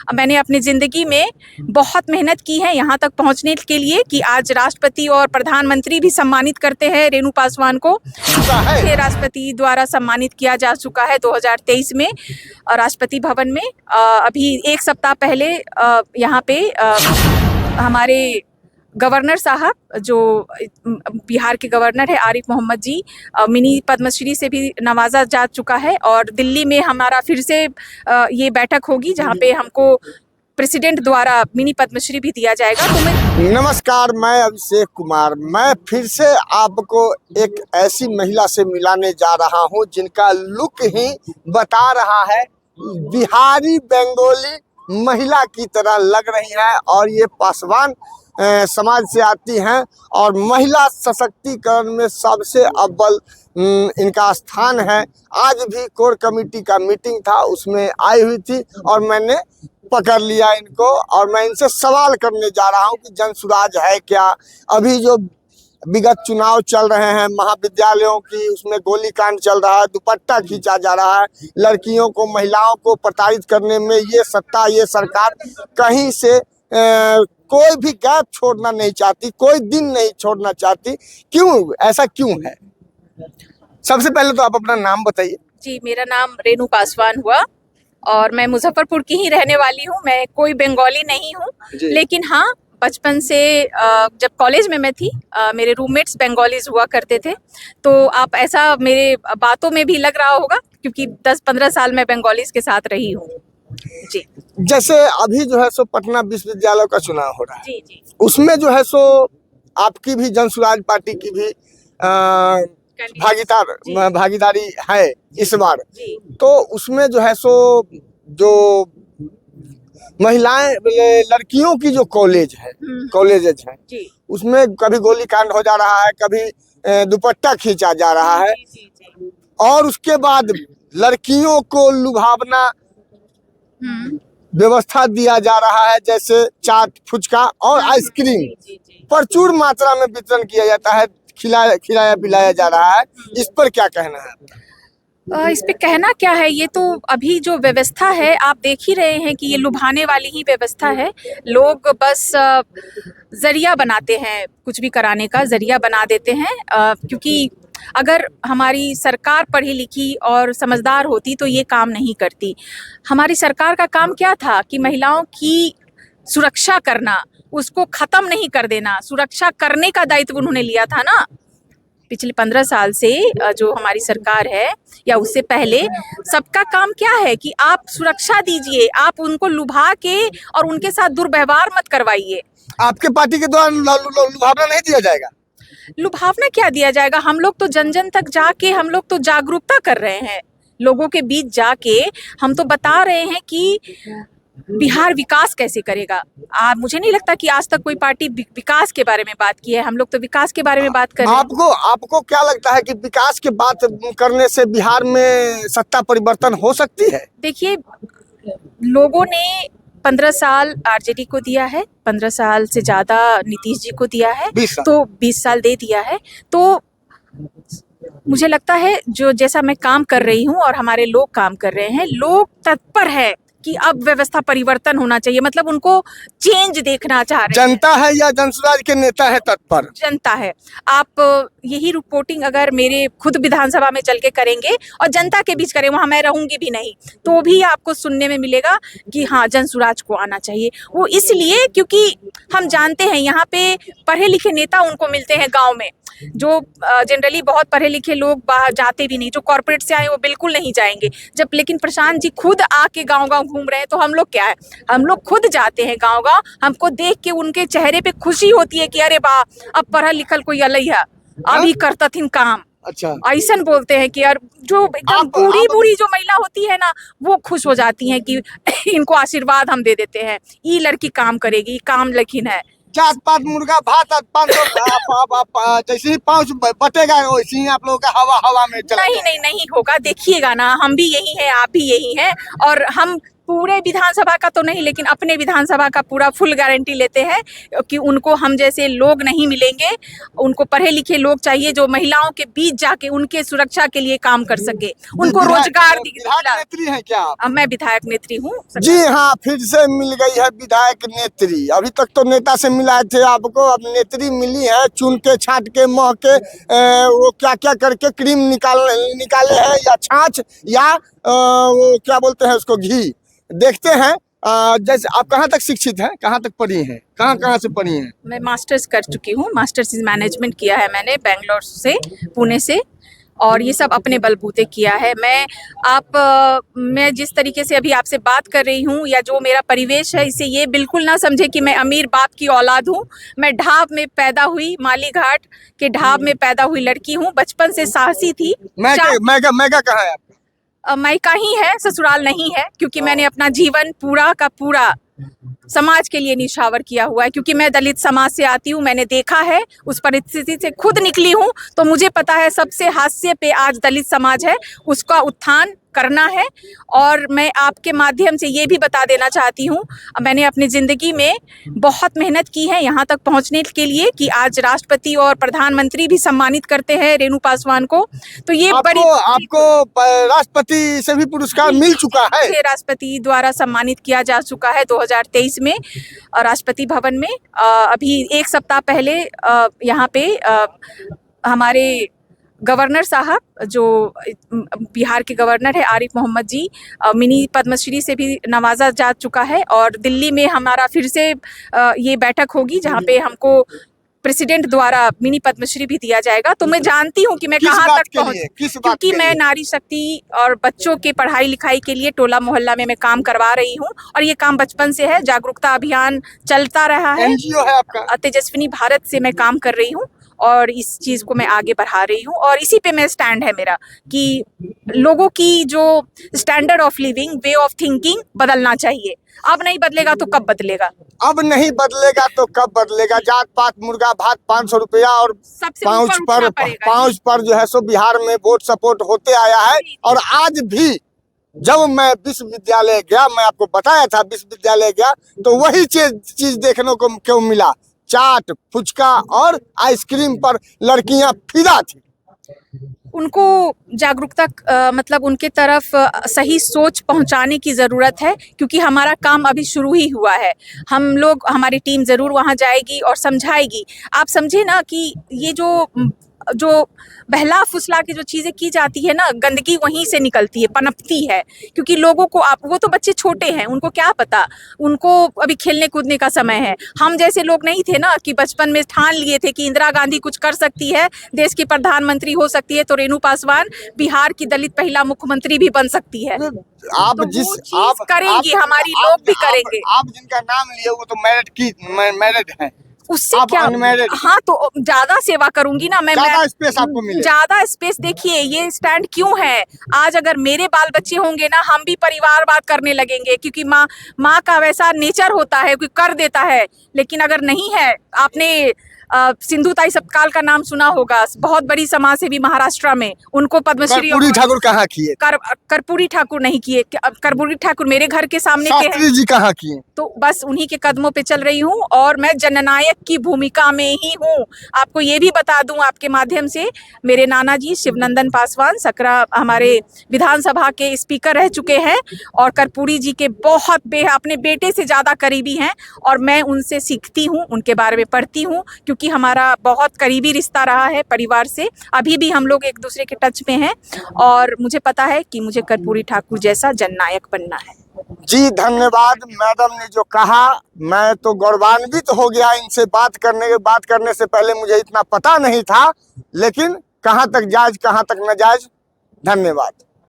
मैंने अपनी ज़िंदगी में बहुत मेहनत की है यहाँ तक पहुँचने के लिए कि आज राष्ट्रपति और प्रधानमंत्री भी सम्मानित करते हैं रेणु पासवान को। राष्ट्रपति द्वारा सम्मानित किया जा चुका है 2023 में राष्ट्रपति भवन में। अभी एक सप्ताह पहले यहाँ पे हमारे गवर्नर साहब जो बिहार के गवर्नर है आरिफ मोहम्मद जी, मिनी पद्मश्री से भी नवाजा जा चुका है और दिल्ली में हमारा फिर से ये बैठक होगी जहाँ पे हमको प्रेसिडेंट द्वारा मिनी पद्मश्री भी दिया जाएगा। तो नमस्कार, मैं अभिषेक कुमार। मैं फिर से आपको एक ऐसी महिला से मिलाने जा रहा हूँ जिनका लुक ही बता रहा है बिहारी बंगाली महिला की तरह लग रही है और ये पासवान समाज से आती हैं और महिला सशक्तिकरण में सबसे अव्वल इनका स्थान है। आज भी कोर कमेटी का मीटिंग था, उसमें आई हुई थी और मैंने पकड़ लिया इनको और मैं इनसे सवाल करने जा रहा हूं कि जनसुराज है क्या। अभी जो विगत चुनाव चल रहे हैं महाविद्यालयों की, उसमें गोलीकांड चल रहा है, दुपट्टा खींचा जा रहा है, लड़कियों को महिलाओं को प्रताड़ित करने में ये सत्ता ये सरकार कहीं से कोई भी गैप छोड़ना नहीं चाहती, कोई दिन नहीं छोड़ना चाहती। क्यों, ऐसा क्यों है? सबसे पहले तो आप अपना नाम बताइए। जी, मेरा नाम रेणु पासवान हुआ और मैं मुजफ्फरपुर की ही रहने वाली हूँ। मैं कोई बंगाली नहीं हूँ, लेकिन हाँ बचपन से जब कॉलेज में मैं थी मेरे रूममेट्स बंगालीज हुआ करते थे, तो आप ऐसा मेरे बातों में भी लग रहा होगा क्योंकि 10-15 साल मैं बंगालीज के साथ रही हूँ। जी, जैसे अभी जो है सो पटना विश्वविद्यालय का चुनाव हो रहा है। जी जी, उसमें जो है सो आपकी भी जनसुराज पार्टी की भी भागीदारी है इस बार। तो उसमें जो है सो जो महिलाएं लड़कियों की जो कॉलेजेज हैं उसमें कभी गोलीकांड हो जा रहा है, कभी दुपट्टा खींचा जा रहा है और उसके बाद लड़कियों को लुभावना व्यवस्था दिया जा रहा है, जैसे चाट फुचका और आइसक्रीम प्रचुर मात्रा में वितरण किया जाता है, खिलाया पिलाया जा रहा है। इस पर क्या कहना है? इस पे कहना क्या है, ये तो अभी जो व्यवस्था है आप देख ही रहे हैं कि ये लुभाने वाली ही व्यवस्था है। लोग बस जरिया बनाते हैं, कुछ भी कराने का जरिया बना देते हैं, क्योंकि अगर हमारी सरकार पढ़ी लिखी और समझदार होती तो ये काम नहीं करती। हमारी सरकार का काम क्या था कि महिलाओं की सुरक्षा करना, उसको खत्म नहीं कर देना। सुरक्षा करने का दायित्व उन्होंने लिया था ना पिछले 15 साल से जो हमारी सरकार है या उससे पहले। सबका काम क्या है कि आप सुरक्षा दीजिए, आप उनको लुभा के और उनके साथ दुर्व्यवहार मत करवाइए। आपके पार्टी के द्वारा लुभावना नहीं दिया जाएगा? लुभावना क्या दिया जाएगा? हम लोग तो जन जन तक जाके हम लोग तो जागरूकता कर रहे हैं, लोगों के बीच जाके हम तो बता रहे हैं कि बिहार विकास कैसे करेगा। मुझे नहीं लगता कि आज तक कोई पार्टी विकास के बारे में बात की है। हम लोग तो विकास के बारे में बात कर रहे हैं। आपको क्या लगता है कि विकास की बात करने से बिहार में सत्ता परिवर्तन हो सकती है? देखिए, लोगों ने 15 साल आरजेडी को दिया है, 15 साल से ज्यादा नीतीश जी को दिया है, तो 20 साल दे दिया है। तो मुझे लगता है जो जैसा मैं काम कर रही हूँ और हमारे लोग काम कर रहे हैं, लोग तत्पर है कि अब व्यवस्था परिवर्तन होना चाहिए। मतलब उनको चेंज देखना चाह रहे हैं। जनता है या जनसुराज के नेता है तत्पर? जनता है। आप यही रिपोर्टिंग अगर मेरे खुद विधानसभा में चल के करेंगे और जनता के बीच करें, वहां मैं रहूंगी भी नहीं, तो भी आपको सुनने में मिलेगा कि हाँ जनसुराज को आना चाहिए। वो इसलिए क्योंकि हम जानते हैं यहाँ पे पढ़े लिखे नेता उनको मिलते हैं गाँव में, जो जनरली बहुत पढ़े लिखे लोग बाहर जाते भी नहीं, जो कॉर्पोरेट से आए वो बिल्कुल नहीं जाएंगे। जब लेकिन प्रशांत जी खुद आके गांव-गांव घूम रहे हैं, तो हम लोग क्या है, हम लोग खुद जाते हैं गांव-गांव। हमको देख के उनके चेहरे पे खुशी होती है कि अरे वाह, अब पढ़ा लिखल कोई अलग है, अभी करतथिन काम। अच्छा, ऐसा बोलते हैं कि यार जो बूढ़ी जो महिला होती है ना, वो खुश हो जाती हैं कि इनको आशीर्वाद हम दे देते हैं, ये लड़की काम करेगी, काम लेकिन है। जात पात मुर्गा भात 500 जैसे ही 5 बटेगा वैसे ही आप लोगों का हवा में चला। नहीं होगा, देखिएगा ना, हम भी यही हैं, आप भी यही हैं और हम पूरे विधानसभा का तो नहीं, लेकिन अपने विधानसभा का पूरा फुल गारंटी लेते हैं कि उनको हम जैसे लोग नहीं मिलेंगे। उनको पढ़े लिखे लोग चाहिए जो महिलाओं के बीच जाके उनके सुरक्षा के लिए काम कर सके, उनको रोजगार विधायक नेत्री हैं क्या आप? मैं विधायक नेत्री हूँ। जी हाँ, फिर से मिल गई है विधायक नेत्री। अभी तक तो नेता से मिलाए थे आपको, अब नेत्री मिली है। चुन के छाट के मह के वो क्या क्या करके क्रीम निकाले हैं, या छाछ, या वो क्या बोलते हैं उसको, घी। देखते हैं। जैसे आप कहाँ तक शिक्षित हैं, कहाँ तक पढ़ी हैं, कहाँ से पढ़ी हैं? मैं मास्टर्स कर चुकी हूँ। मास्टर्स इन मैनेजमेंट किया है मैंने बेंगलोर से, पुणे से, और ये सब अपने बलबूते किया है। मैं जिस तरीके से अभी आपसे बात कर रही हूँ या जो मेरा परिवेश है, इसे ये बिल्कुल ना समझे कि मैं अमीर बाप की औलाद हूँ। मैं ढाब में पैदा हुई, मालीघाट के ढाब में पैदा हुई लड़की हूँ। बचपन से साहसी थी। मैगा कहाँ है? मायका ही है, ससुराल नहीं है, क्योंकि मैंने अपना जीवन पूरा का पूरा समाज के लिए निछावर किया हुआ है। क्योंकि मैं दलित समाज से आती हूँ, मैंने देखा है, उस परिस्थिति से खुद निकली हूँ, तो मुझे पता है सबसे हाशिए पे आज दलित समाज है, उसका उत्थान करना है। और मैं आपके माध्यम से ये भी बता देना चाहती हूँ, मैंने अपनी ज़िंदगी में बहुत मेहनत की है यहाँ तक पहुँचने के लिए कि आज राष्ट्रपति और प्रधानमंत्री भी सम्मानित करते हैं रेणु पासवान को। तो ये आपको राष्ट्रपति से भी पुरस्कार मिल चुका है? राष्ट्रपति द्वारा सम्मानित किया जा चुका है 2023 में राष्ट्रपति भवन में। अभी एक सप्ताह पहले यहाँ पे हमारे गवर्नर साहब, जो बिहार के गवर्नर है आरिफ मोहम्मद जी, मिनी पद्मश्री से भी नवाजा जा चुका है। और दिल्ली में हमारा फिर से ये बैठक होगी जहाँ पे हमको प्रेसिडेंट द्वारा मिनी पद्मश्री भी दिया जाएगा। तो मैं जानती हूँ कि मैं कहाँ तक पहुँची, क्योंकि मैं नारी शक्ति और बच्चों के पढ़ाई लिखाई के लिए टोला मोहल्ला में मैं काम करवा रही हूँ, और ये काम बचपन से है। जागरूकता अभियान चलता रहा है। एनजीओ है आपका? तेजस्विनी भारत से मैं काम कर रही हूँ और इस चीज़ को मैं आगे बढ़ा रही हूँ। और इसी पे मैं स्टैंड है मेरा कि लोगों की जो standard of living, way of thinking बदलना चाहिए। अब नहीं बदलेगा तो कब बदलेगा? अब नहीं बदलेगा तो कब बदलेगा? जात पात मुर्गा भात 500 रुपया और पाँच पर जो है सो बिहार में वोट सपोर्ट होते आया है। और आज भी जब मैं विश्वविद्यालय गया, मैं आपको बताया था विश्वविद्यालय गया, तो वही चीज देखने को क्यों मिला? चाट, फुचका और आइसक्रीम पर लड़कियां फिदा थी। उनको जागरूकता मतलब उनके तरफ सही सोच पहुंचाने की ज़रूरत है, क्योंकि हमारा काम अभी शुरू ही हुआ है। हम लोग, हमारी टीम ज़रूर वहां जाएगी और समझाएगी। आप समझे ना कि ये जो बहला फुसला की जो चीज़ें की जाती है ना, गंदगी वहीं से निकलती है, पनपती है। क्योंकि लोगों को, वो तो बच्चे छोटे हैं, उनको क्या पता, उनको अभी खेलने कूदने का समय है। हम जैसे लोग नहीं थे ना कि बचपन में ठान लिए थे कि इंदिरा गांधी कुछ कर सकती है, देश की प्रधानमंत्री हो सकती है, तो रेणु पासवान बिहार की दलित महिला मुख्यमंत्री भी बन सकती है। आप तो आप करेंगी, हमारी लोग भी करेंगे। आप जिनका नाम लिए वो तो मैरिड है, उससे क्या? हाँ, तो ज्यादा सेवा करूंगी ना मैं। ज्यादा स्पेस आपको मिले। ज्यादा स्पेस। देखिए ये स्टैंड क्यों है, आज अगर मेरे बाल बच्चे होंगे ना, हम भी परिवारवाद करने लगेंगे, क्योंकि माँ का वैसा नेचर होता है कि कर देता है। लेकिन अगर नहीं है, आपने सिंधुताई सपकाल का नाम सुना होगा, बहुत बड़ी समाज सेवी महाराष्ट्र में, उनको पद्मश्री। कर्पूरी ठाकुर कहाँ किए? कर्पूरी ठाकुर नहीं किए। कर्पूरी ठाकुर मेरे घर के सामने के हैं। जी कहाँ किए? तो बस उन्हीं के कदमों पे चल रही हूँ, और मैं जननायक की भूमिका में ही हूँ। आपको ये भी बता दूं आपके माध्यम से, मेरे नाना जी शिवनंदन पासवान सकरा हमारे विधानसभा के स्पीकर रह चुके हैं, और कर्पूरी जी के बहुत अपने बेटे से ज़्यादा करीबी हैं, और मैं उनसे सीखती हूँ, उनके बारे में पढ़ती हूँ, क्योंकि हमारा बहुत करीबी रिश्ता रहा है परिवार से। अभी भी हम लोग एक दूसरे के टच में हैं, और मुझे पता है कि मुझे कर्पूरी ठाकुर जैसा जननायक बनना है। जी धन्यवाद। मैडम ने जो कहा, मैं तो गौरवान्वित हो गया इनसे बात करने से पहले मुझे इतना पता नहीं था, लेकिन कहाँ तक जायज कहाँ तक नाजायज। धन्यवाद।